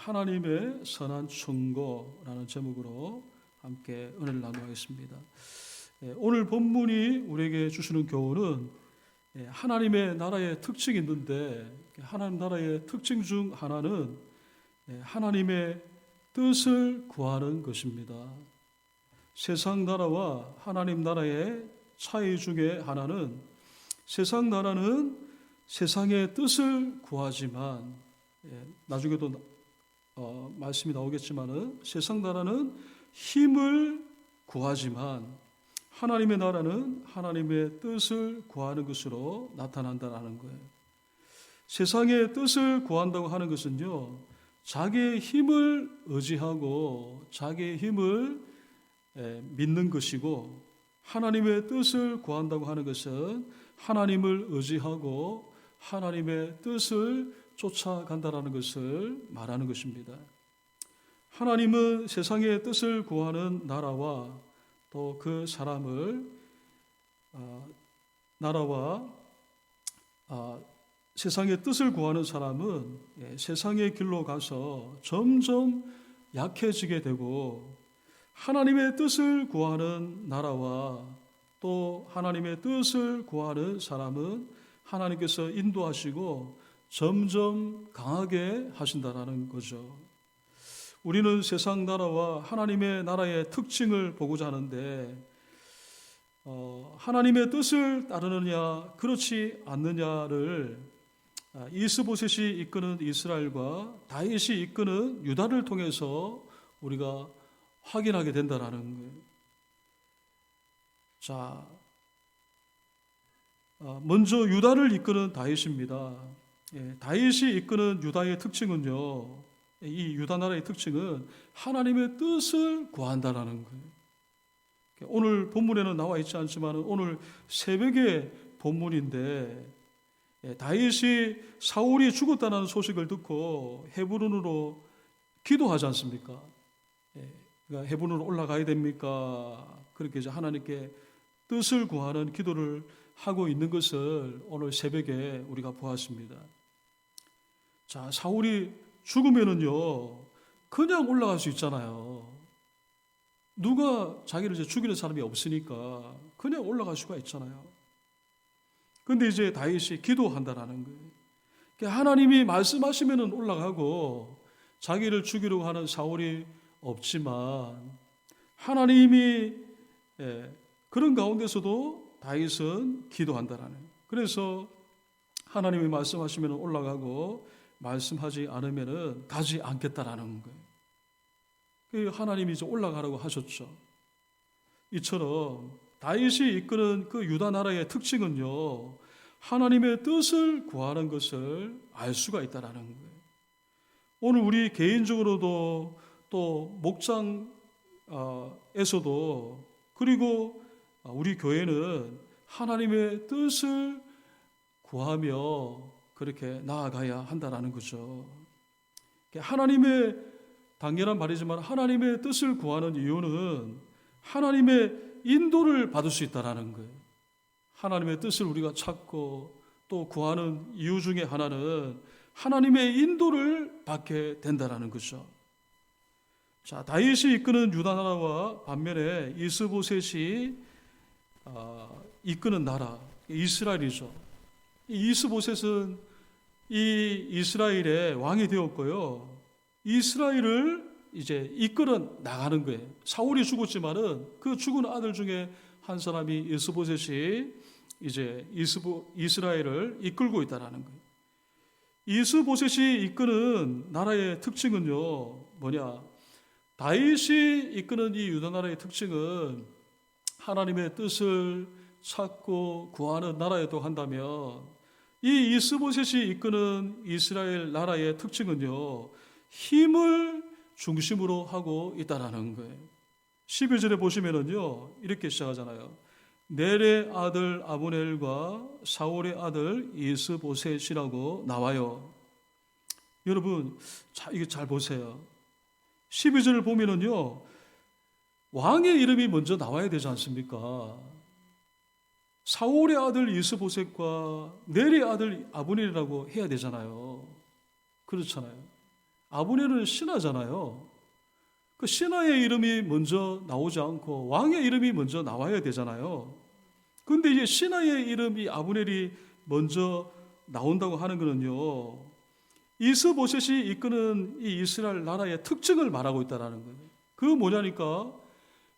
하나님의 선한 충고라는 제목으로 함께 은혜를 나누겠습니다. 오늘 본문이 우리에게 주시는 교훈은 하나님의 나라의 특징이 있는데, 하나님 나라의 특징 중 하나는 하나님의 뜻을 구하는 것입니다. 세상 나라와 하나님 나라의 차이 중에 하나는, 세상 나라는 세상의 뜻을 구하지만, 나중에도 말씀이 나오겠지만은, 세상 나라는 힘을 구하지만 하나님의 나라는 하나님의 뜻을 구하는 것으로 나타난다는 거예요. 세상의 뜻을 구한다고 하는 것은요, 자기의 힘을 의지하고 자기의 힘을 믿는 것이고, 하나님의 뜻을 구한다고 하는 것은 하나님을 의지하고 하나님의 뜻을 쫓아간다라는 것을 말하는 것입니다. 하나님은 세상의 뜻을 구하는 나라와 또 그 사람을 세상의 뜻을 구하는 사람은 세상의 길로 가서 점점 약해지게 되고, 하나님의 뜻을 구하는 나라와 또 하나님의 뜻을 구하는 사람은 하나님께서 인도하시고 점점 강하게 하신다라는 거죠. 우리는 세상 나라와 하나님의 나라의 특징을 보고자 하는데, 하나님의 뜻을 따르느냐 그렇지 않느냐를 이스보셋이 이끄는 이스라엘과 다윗이 이끄는 유다를 통해서 우리가 확인하게 된다라는 거예요. 자, 먼저 유다를 이끄는 다윗입니다. 다윗이 이끄는 유다의 특징은요, 이 유다 나라의 특징은 하나님의 뜻을 구한다라는 거예요. 오늘 본문에는 나와 있지 않지만 오늘 새벽의 본문인데, 다윗이 사울이 죽었다는 소식을 듣고 헤브론으로 기도하지 않습니까? 그러니까 헤브론으로 올라가야 됩니까? 그렇게 이제 하나님께 뜻을 구하는 기도를 하고 있는 것을 오늘 새벽에 우리가 보았습니다. 자, 사울이 죽으면은요, 그냥 올라갈 수 있잖아요. 누가 자기를 이제 죽이는 사람이 없으니까 그냥 올라갈 수가 있잖아요. 근데 이제 다윗이 기도한다라는 거예요. 그러니까 하나님이 말씀하시면은 올라가고, 자기를 죽이려고 하는 사울이 없지만 하나님이 그런 가운데서도 다윗은 기도한다라는 거예요. 그래서 하나님이 말씀하시면 올라가고 말씀하지 않으면 가지 않겠다라는 거예요. 하나님이 이제 올라가라고 하셨죠. 이처럼 다윗이 이끄는 그 유다 나라의 특징은요, 하나님의 뜻을 구하는 것을 알 수가 있다라는 거예요. 오늘 우리 개인적으로도 또 목장에서도, 그리고 우리 교회는 하나님의 뜻을 구하며 그렇게 나아가야 한다라는 거죠. 하나님의, 당연한 말이지만 하나님의 뜻을 구하는 이유는 하나님의 인도를 받을 수 있다라는 거예요. 하나님의 뜻을 우리가 찾고 또 구하는 이유 중에 하나는 하나님의 인도를 받게 된다라는 거죠. 자, 다윗이 이끄는 유다 나라와 반면에 이스보셋이 이끄는 나라, 이스라엘이죠. 이스보셋은 이 이스라엘의 왕이 되었고요, 이스라엘을 이제 이끌어 나가는 거예요. 사울이 죽었지만은 그 죽은 아들 중에 한 사람이 이스보셋이 이제 이스라엘을 이끌고 있다라는 거예요. 이스보셋이 이끄는 나라의 특징은요, 뭐냐? 다윗이 이끄는 이 유다 나라의 특징은 하나님의 뜻을 찾고 구하는 나라였다고 한다면, 이 이스보셋이 이끄는 이스라엘 나라의 특징은요, 힘을 중심으로 하고 있다라는 거예요. 11절에 보시면은요, 이렇게 시작하잖아요. 넬의 아들 아브넬과 사울의 아들 이스보셋이라고 나와요. 여러분, 이거 잘 보세요. 12절을 보면은요, 왕의 이름이 먼저 나와야 되지 않습니까? 사울의 아들 이스보셋과 넬의 아들 아브넬이라고 해야 되잖아요. 그렇잖아요. 아브넬은 신하잖아요. 그 신하의 이름이 먼저 나오지 않고 왕의 이름이 먼저 나와야 되잖아요. 그런데 이제 신하의 이름이 아브넬이 먼저 나온다고 하는 거는요, 이스보셋이 이끄는 이 이스라엘 나라의 특징을 말하고 있다는 거예요. 그 뭐냐니까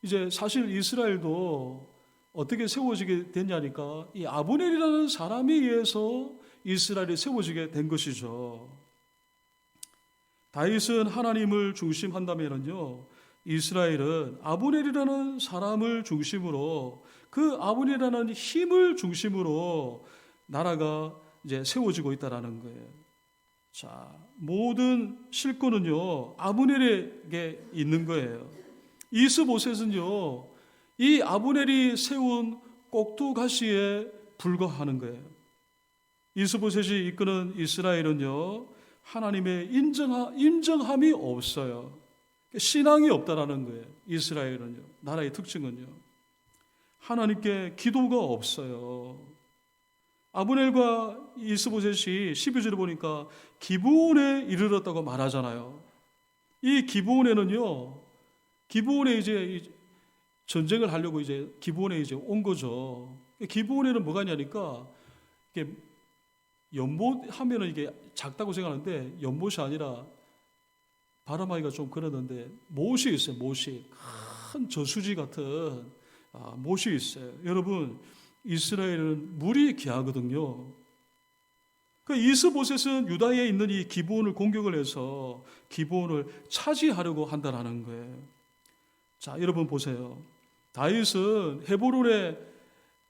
이제 사실 이스라엘도 어떻게 세워지게 됐냐니까 이 아브넬이라는 사람에 의해서 이스라엘이 세워지게 된 것이죠. 다윗은 하나님을 중심한다면요, 이스라엘은 아브넬이라는 사람을 중심으로, 그 아브넬이라는 힘을 중심으로 나라가 이제 세워지고 있다라는 거예요. 자, 모든 실권은요 아브넬에게 있는 거예요. 이스보셋은요 이 아브넬이 세운 꼭두가시에 불과하는 거예요. 이스보셋이 이끄는 이스라엘은요 하나님의 인정함이 없어요. 신앙이 없다라는 거예요. 이스라엘은요, 나라의 특징은요, 하나님께 기도가 없어요. 아브넬과 이스보셋이 12절에 보니까 기브온에 이르렀다고 말하잖아요. 이 기브온에는요, 기브온에 이제 전쟁을 하려고 이제 기브온에 이제 온 거죠. 기브온에는 뭐가 있냐니까 이게 연못 하면은 이게 작다고 생각하는데 연못이 아니라 바람하기가 좀 그러는데 못이 있어요. 못이 큰 저수지 같은 못이 있어요. 여러분, 이스라엘은 물이 귀하거든요. 그 이스보셋은 유다에 있는 이 기브온을 공격을 해서 기브온을 차지하려고 한다라는 거예요. 자, 여러분 보세요. 다윗은 헤브론에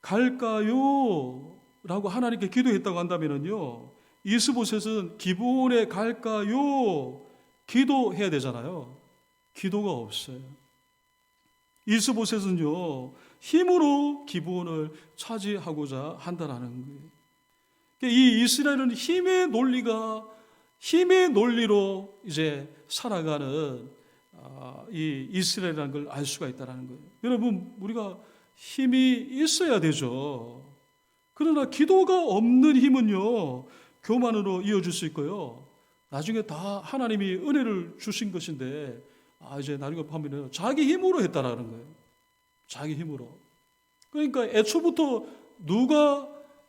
갈까요? 라고 하나님께 기도했다고 한다면요, 이스보셋은 기브온에 갈까요? 기도해야 되잖아요. 기도가 없어요. 이스보셋은요 힘으로 기브온을 차지하고자 한다라는 거예요. 이 이스라엘은 힘의 논리로 이제 살아가는 이 이스라엘이라는 걸 알 수가 있다라는 거예요. 여러분, 우리가 힘이 있어야 되죠. 그러나 기도가 없는 힘은요 교만으로 이어질 수 있고요, 나중에 다 하나님이 은혜를 주신 것인데 이제 나중에 보면 자기 힘으로 했다라는 거예요. 자기 힘으로. 그러니까 애초부터 누가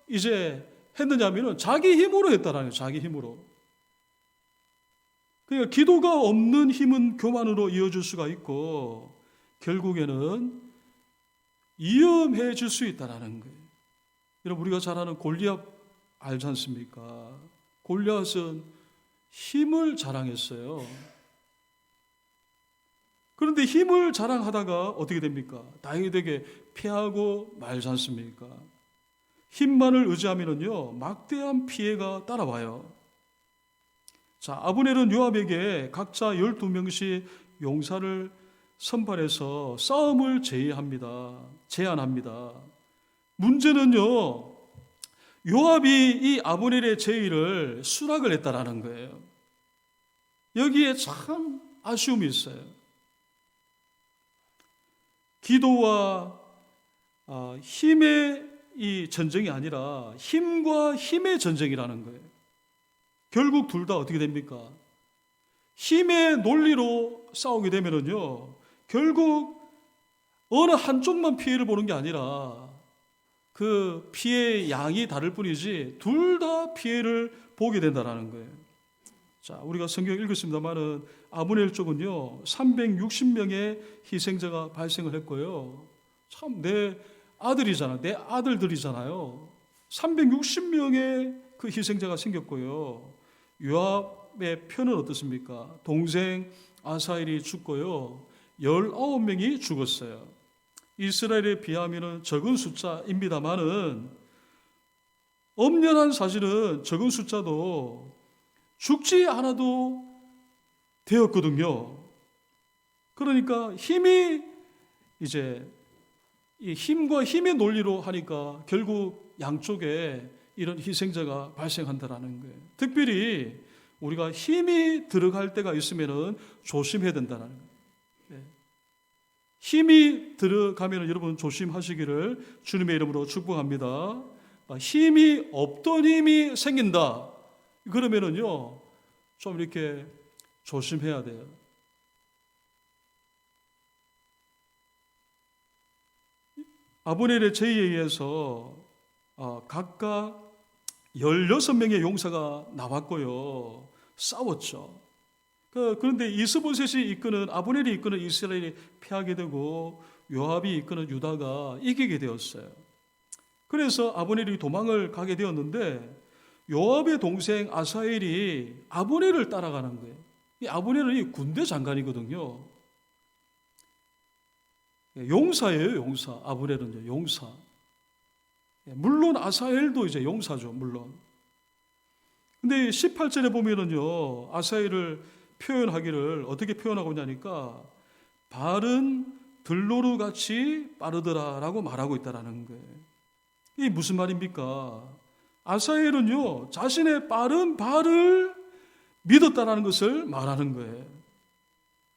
이제 했느냐면은 자기 힘으로 했다라는 거예요. 자기 힘으로. 그러니까 기도가 없는 힘은 교만으로 이어질 수가 있고 결국에는 위험해질 수 있다라는 거예요. 여러분, 우리가 잘 아는 골리앗 알지 않습니까? 골리앗은 힘을 자랑했어요. 그런데 힘을 자랑하다가 어떻게 됩니까? 다윗에게 패하고 말지 않습니까? 힘만을 의지하면요 막대한 피해가 따라와요. 자, 아브넬은 요압에게 각자 12명씩 용사를 선발해서 싸움을 제안합니다. 문제는요, 요압이 이 아브넬의 제의를 수락을 했다라는 거예요. 여기에 참 아쉬움이 있어요. 기도와 힘의 이 전쟁이 아니라 힘과 힘의 전쟁이라는 거예요. 결국 둘 다 어떻게 됩니까? 힘의 논리로 싸우게 되면은요, 결국 어느 한쪽만 피해를 보는 게 아니라 그 피해의 양이 다를 뿐이지 둘 다 피해를 보게 된다는 거예요. 자, 우리가 성경 읽었습니다만은 아브넬 쪽은요 360명의 희생자가 발생을 했고요. 참 내 아들이잖아, 내 아들들이잖아요. 360명의 그 희생자가 생겼고요. 요압의 편은 어떻습니까? 동생 아사엘이 죽고요 19명이 죽었어요. 이스라엘에 비하면 적은 숫자입니다만은 엄연한 사실은 적은 숫자도 죽지 않아도 되었거든요. 그러니까 힘이 이제 이 힘과 힘의 논리로 하니까 결국 양쪽에 이런 희생자가 발생한다라는 거예요. 특별히 우리가 힘이 들어갈 때가 있으면은 조심해야 된다는 거예요. 힘이 들어가면 여러분 조심하시기를 주님의 이름으로 축복합니다. 힘이 없던 힘이 생긴다. 그러면은요 좀 이렇게 조심해야 돼요. 아브넬의 제의에 의해서 각각 16명의 용사가 나왔고요. 싸웠죠. 그런데 이스보셋이 이끄는, 아브넬이 이끄는 이스라엘이 패하게 되고 요압이 이끄는 유다가 이기게 되었어요. 그래서 아브넬이 도망을 가게 되었는데 요압의 동생 아사엘이 아브넬을 따라가는 거예요. 이 아브넬은 군대 장관이거든요. 용사예요, 용사. 아브넬은요, 용사. 물론 아사엘도 이제 용사죠, 물론. 근데 18절에 보면은요, 아사엘을 표현하기를 어떻게 표현하고 있냐니까 발은 들노루 같이 빠르더라라고 말하고 있다라는 거예요. 이게 무슨 말입니까? 아사엘은요, 자신의 빠른 발을 믿었다라는 것을 말하는 거예요.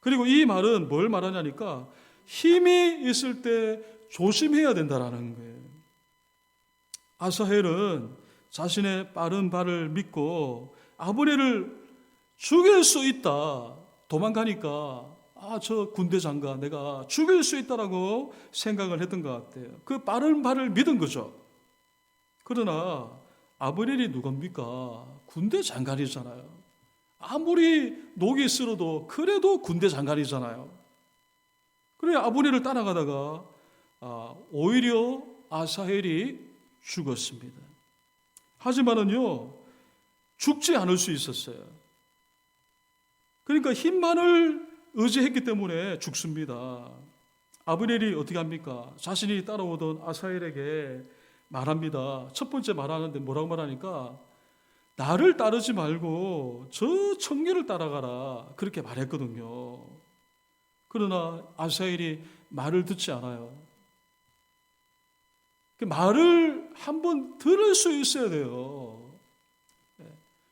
그리고 이 말은 뭘 말하냐니까 힘이 있을 때 조심해야 된다라는 거예요. 아사헬은 자신의 빠른 발을 믿고 아브넬을 죽일 수 있다. 도망가니까 저 군대 장관 내가 죽일 수 있다라고 생각을 했던 것 같아요. 그 빠른 발을 믿은 거죠. 그러나 아브넬이 누굽니까? 군대 장관이잖아요. 아무리 녹이 쓸어도 그래도 군대 장관이잖아요. 그래 아브넬을 따라가다가 오히려 아사헬이 죽었습니다. 하지만은요 죽지 않을 수 있었어요. 그러니까 힘만을 의지했기 때문에 죽습니다. 아브넬이 어떻게 합니까? 자신이 따라오던 아사헬에게 말합니다. 첫 번째 말하는데 뭐라고 말하니까 나를 따르지 말고 저 청년을 따라가라 그렇게 말했거든요. 그러나 아사헬이 말을 듣지 않아요. 말을 한번 들을 수 있어야 돼요.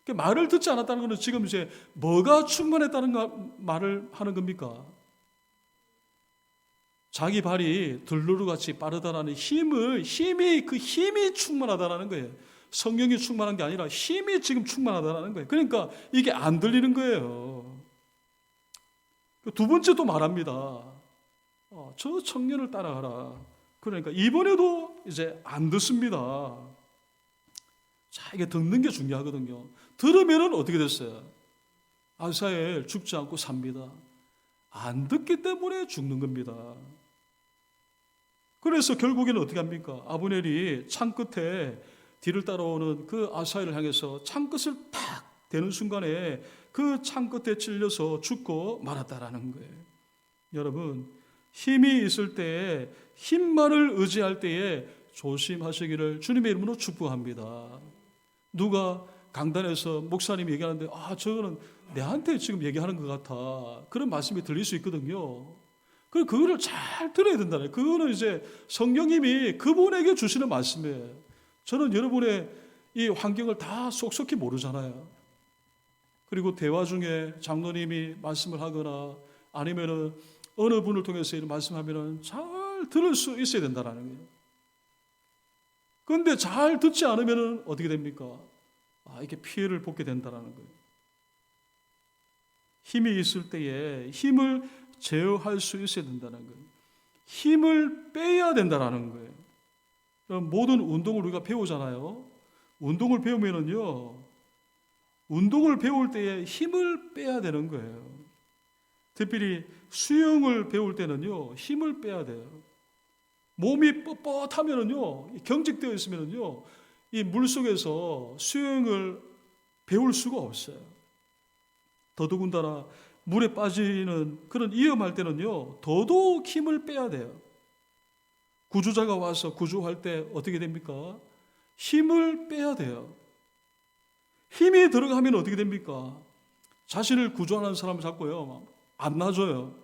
말을 듣지 않았다는 것은 지금 이제 뭐가 충만했다는 말을 하는 겁니까? 자기 발이 들루루같이 빠르다라는 힘이 충만하다라는 거예요. 성령이 충만한 게 아니라 힘이 지금 충만하다는 거예요. 그러니까 이게 안 들리는 거예요. 두 번째 또 말합니다. 저 청년을 따라가라. 그러니까 이번에도 이제 안 듣습니다. 자, 이게 듣는 게 중요하거든요. 들으면은 어떻게 됐어요? 아사엘 죽지 않고 삽니다. 안 듣기 때문에 죽는 겁니다. 그래서 결국에는 어떻게 합니까? 아브넬이 창 끝에 뒤를 따라오는 그 아사엘을 향해서 창 끝을 탁 대는 순간에 그 창 끝에 찔려서 죽고 말았다라는 거예요. 여러분, 힘이 있을 때에 힘만을 의지할 때에 조심하시기를 주님의 이름으로 축복합니다. 누가 강단에서 목사님이 얘기하는데 저거는 내한테 지금 얘기하는 것 같아. 그런 말씀이 들릴 수 있거든요. 그거를 잘 들어야 된다네. 그거는 이제 성령님이 그분에게 주시는 말씀이에요. 저는 여러분의 이 환경을 다 속속히 모르잖아요. 그리고 대화 중에 장로님이 말씀을 하거나 아니면은 어느 분을 통해서 이런 말씀하면은 잘 들을 수 있어야 된다는 거예요. 그런데 잘 듣지 않으면은 어떻게 됩니까? 이게 피해를 보게 된다는 거예요. 힘이 있을 때에 힘을 제어할 수 있어야 된다는 거예요. 힘을 빼야 된다는 거예요. 모든 운동을 우리가 배우잖아요. 운동을 배우면은요, 운동을 배울 때에 힘을 빼야 되는 거예요. 특별히 수영을 배울 때는요, 힘을 빼야 돼요. 몸이 뻣뻣하면은요, 경직되어 있으면은요, 이 물 속에서 수영을 배울 수가 없어요. 더더군다나 물에 빠지는 그런 위험할 때는요, 더더욱 힘을 빼야 돼요. 구조자가 와서 구조할 때 어떻게 됩니까? 힘을 빼야 돼요. 힘이 들어가면 어떻게 됩니까? 자신을 구조하는 사람을 잡고요, 안 놔줘요.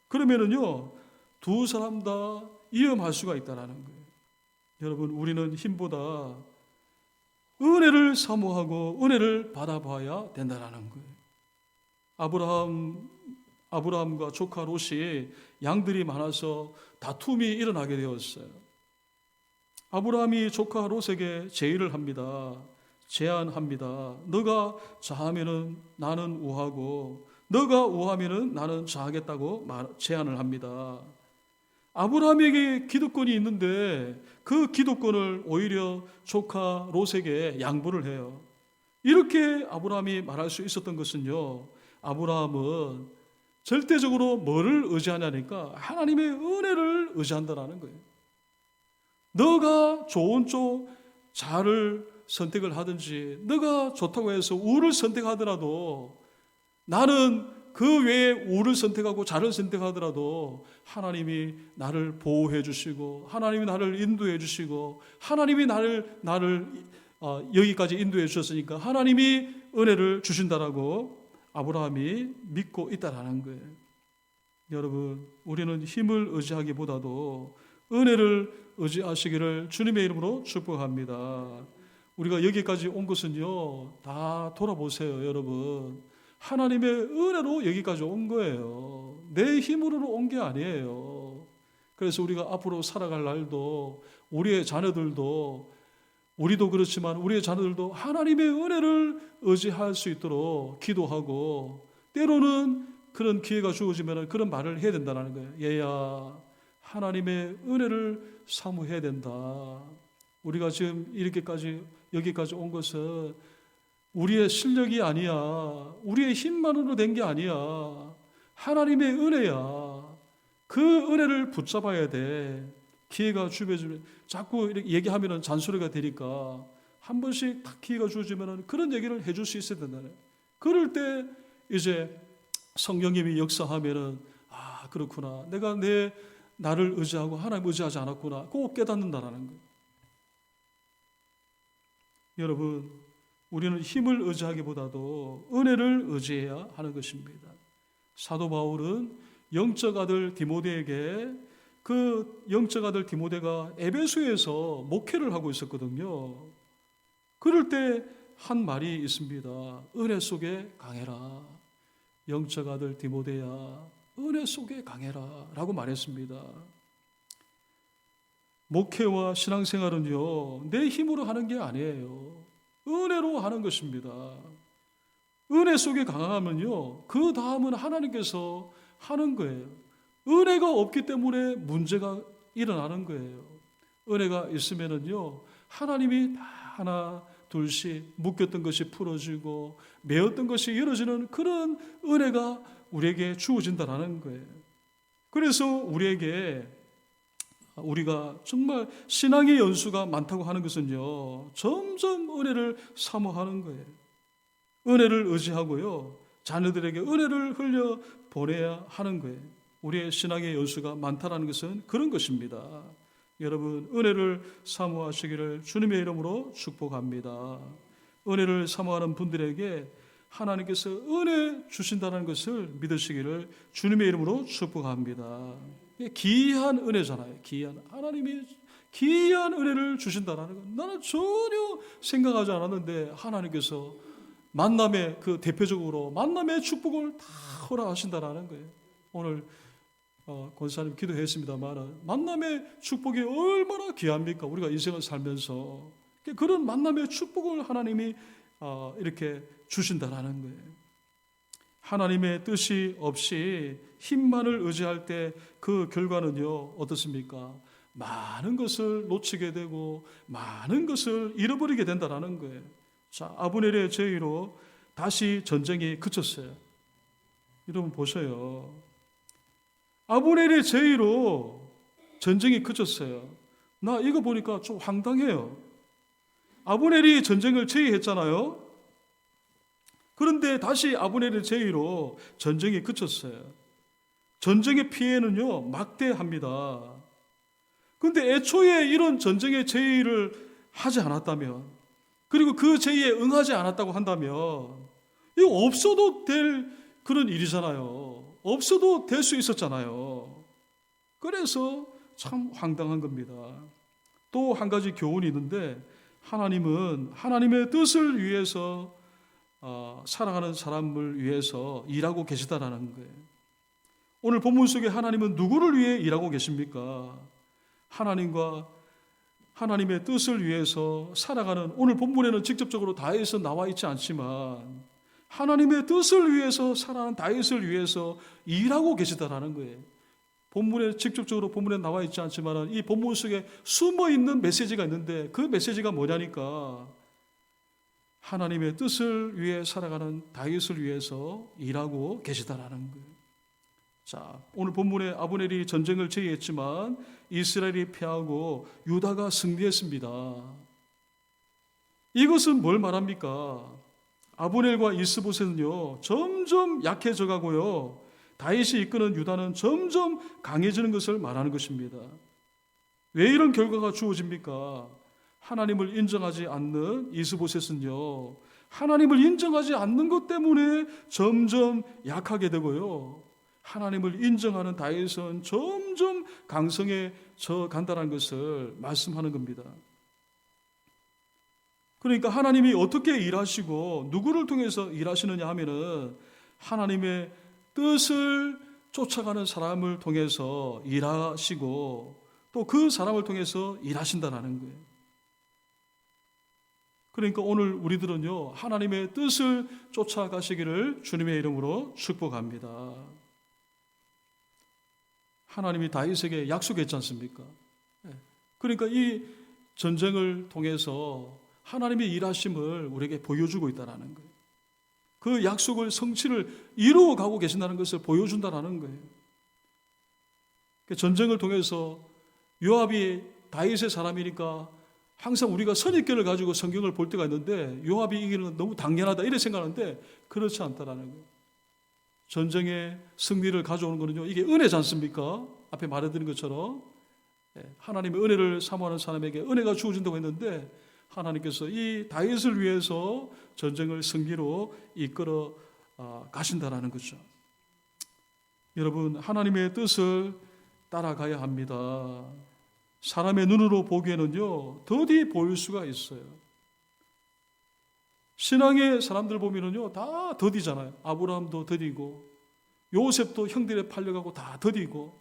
그러면은요, 두 사람 다 위험할 수가 있다는 거예요. 여러분, 우리는 힘보다 은혜를 사모하고 은혜를 받아봐야 된다는 거예요. 아브라함과 조카 롯이 양들이 많아서 다툼이 일어나게 되었어요. 아브라함이 조카 롯에게 제의를 합니다. 제안합니다. 너가 자하면은 나는 우하고 너가 우하면은 나는 저하겠다고 제안을 합니다. 아브라함에게 기득권이 있는데 그 기득권을 오히려 조카 롯에게 양보를 해요. 이렇게 아브라함이 말할 수 있었던 것은요, 아브라함은 절대적으로 뭐를 의지하냐니까 하나님의 은혜를 의지한다라는 거예요. 너가 좋은 쪽 잘을 선택을 하든지 너가 좋다고 해서 우를 선택하더라도 나는 그 외에 우를 선택하고 잘을 선택하더라도 하나님이 나를 보호해 주시고 하나님이 나를 인도해 주시고 하나님이 나를 여기까지 인도해 주셨으니까 하나님이 은혜를 주신다라고 아브라함이 믿고 있다라는 거예요. 여러분, 우리는 힘을 의지하기보다도 은혜를 의지하시기를 주님의 이름으로 축복합니다. 우리가 여기까지 온 것은요, 다 돌아보세요, 여러분. 하나님의 은혜로 여기까지 온 거예요. 내 힘으로 온 게 아니에요. 그래서 우리가 앞으로 살아갈 날도 우리의 자녀들도 우리도 그렇지만 우리의 자녀들도 하나님의 은혜를 의지할 수 있도록 기도하고 때로는 그런 기회가 주어지면 그런 말을 해야 된다는 거예요. 얘야, 하나님의 은혜를 사모해야 된다. 우리가 지금 여기까지 온 것은 우리의 실력이 아니야. 우리의 힘만으로 된 게 아니야. 하나님의 은혜야. 그 은혜를 붙잡아야 돼. 기회가 주어지면 자꾸 이렇게 얘기하면 잔소리가 되니까 한 번씩 딱 기회가 주어지면 그런 얘기를 해줄 수 있어야 된다네. 그럴 때 이제 성령님이 역사하면은 아, 그렇구나. 내가 나를 의지하고 하나님 의지하지 않았구나. 꼭 깨닫는다라는 거예요. 여러분, 우리는 힘을 의지하기보다도 은혜를 의지해야 하는 것입니다. 사도 바울은 영적 아들 디모데에게 그 영적 아들 디모데가 에베소에서 목회를 하고 있었거든요. 그럴 때 한 말이 있습니다. 은혜 속에 강해라. 영적 아들 디모데야, 은혜 속에 강해라 라고 말했습니다. 목회와 신앙생활은요, 내 힘으로 하는 게 아니에요. 은혜로 하는 것입니다. 은혜 속에 강하면요, 그 다음은 하나님께서 하는 거예요. 은혜가 없기 때문에 문제가 일어나는 거예요. 은혜가 있으면은요, 하나님이 다 하나 둘씩 묶였던 것이 풀어지고 매었던 것이 열어지는 그런 은혜가 우리에게 주어진다는 거예요. 그래서 우리가 정말 신앙의 연수가 많다고 하는 것은요, 점점 은혜를 사모하는 거예요. 은혜를 의지하고요, 자녀들에게 은혜를 흘려 보내야 하는 거예요. 우리의 신앙의 연수가 많다는 것은 그런 것입니다. 여러분, 은혜를 사모하시기를 주님의 이름으로 축복합니다. 은혜를 사모하는 분들에게 하나님께서 은혜 주신다는 것을 믿으시기를 주님의 이름으로 축복합니다. 기이한 은혜잖아요. 하나님이 기이한 은혜를 주신다는 것. 나는 전혀 생각하지 않았는데 하나님께서 만남의 대표적으로 만남의 축복을 다 허락하신다는 거예요. 오늘 권사님 기도했습니다만 만남의 축복이 얼마나 귀합니까? 우리가 인생을 살면서 그런 만남의 축복을 하나님이 이렇게 주신다는 거예요. 하나님의 뜻이 없이 힘만을 의지할 때 그 결과는요, 어떻습니까? 많은 것을 놓치게 되고 많은 것을 잃어버리게 된다는 거예요. 자, 아브넬의 제의로 다시 전쟁이 그쳤어요. 여러분 보세요. 아브넬의 제의로 전쟁이 그쳤어요. 나 이거 보니까 좀 황당해요. 아브넬이 전쟁을 제의했잖아요. 그런데 다시 아브넬의 제의로 전쟁이 그쳤어요. 전쟁의 피해는요, 막대합니다. 그런데 애초에 이런 전쟁의 제의를 하지 않았다면, 그리고 그 제의에 응하지 않았다고 한다면 이거 없어도 될 그런 일이잖아요. 없어도 될 수 있었잖아요. 그래서 참 황당한 겁니다. 또 한 가지 교훈이 있는데, 하나님은 하나님의 뜻을 위해서 사랑하는 사람을 위해서 일하고 계시다라는 거예요. 오늘 본문 속에 하나님은 누구를 위해 일하고 계십니까? 하나님과 하나님의 뜻을 위해서 살아가는, 오늘 본문에는 직접적으로 다해서 나와 있지 않지만 하나님의 뜻을 위해서 살아가는 다윗을 위해서 일하고 계시다라는 거예요. 본문에 직접적으로 본문에 나와 있지 않지만 이 본문 속에 숨어 있는 메시지가 있는데 그 메시지가 뭐냐니까 하나님의 뜻을 위해 살아가는 다윗을 위해서 일하고 계시다라는 거예요. 자, 오늘 본문에 아브넬이 전쟁을 제의했지만 이스라엘이 패하고 유다가 승리했습니다. 이것은 뭘 말합니까? 아브넬과 이스보셋은요 점점 약해져 가고요 다윗이 이끄는 유다는 점점 강해지는 것을 말하는 것입니다. 왜 이런 결과가 주어집니까? 하나님을 인정하지 않는 이스보셋은요 하나님을 인정하지 않는 것 때문에 점점 약하게 되고요 하나님을 인정하는 다윗은 점점 강성해져 간다는 것을 말씀하는 겁니다. 그러니까 하나님이 어떻게 일하시고 누구를 통해서 일하시느냐 하면은 하나님의 뜻을 쫓아가는 사람을 통해서 일하시고 또 그 사람을 통해서 일하신다는 거예요. 그러니까 오늘 우리들은요 하나님의 뜻을 쫓아가시기를 주님의 이름으로 축복합니다. 하나님이 다윗에게 약속했지 않습니까? 그러니까 이 전쟁을 통해서 하나님의 일하심을 우리에게 보여주고 있다는 거예요. 그 약속을 성취를 이루어가고 계신다는 것을 보여준다는 거예요. 전쟁을 통해서 요압이 다윗의 사람이니까 항상 우리가 선입견을 가지고 성경을 볼 때가 있는데 요압이 이기는 건 너무 당연하다 이렇게 생각하는데 그렇지 않다라는 거예요. 전쟁의 승리를 가져오는 거는요 이게 은혜지 않습니까? 앞에 말해드린 것처럼 하나님의 은혜를 사모하는 사람에게 은혜가 주어진다고 했는데 하나님께서 이 다윗을 위해서 전쟁을 승리로 이끌어 가신다라는 거죠. 여러분 하나님의 뜻을 따라가야 합니다. 사람의 눈으로 보기에는요 더디 보일 수가 있어요. 신앙의 사람들 보면은요 다 더디잖아요. 아브라함도 더디고 요셉도 형들에 팔려가고 다 더디고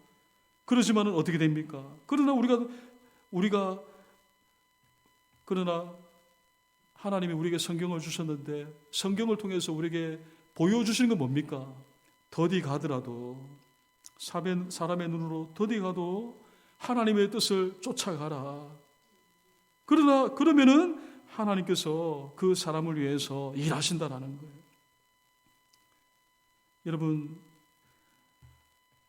그러지만은 어떻게 됩니까? 그러나 하나님이 우리에게 성경을 주셨는데 성경을 통해서 우리에게 보여주시는 건 뭡니까? 더디 가더라도 사람의 눈으로 더디 가도 하나님의 뜻을 쫓아가라. 그러면은 하나님께서 그 사람을 위해서 일하신다라는 거예요. 여러분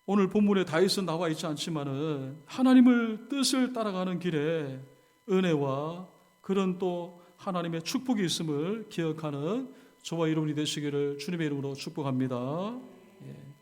오늘 본문에 다윗은 나와 있지 않지만은 하나님을 뜻을 따라가는 길에 은혜와 그런 또 하나님의 축복이 있음을 기억하는 저와 여러분이 되시기를 주님의 이름으로 축복합니다. 예.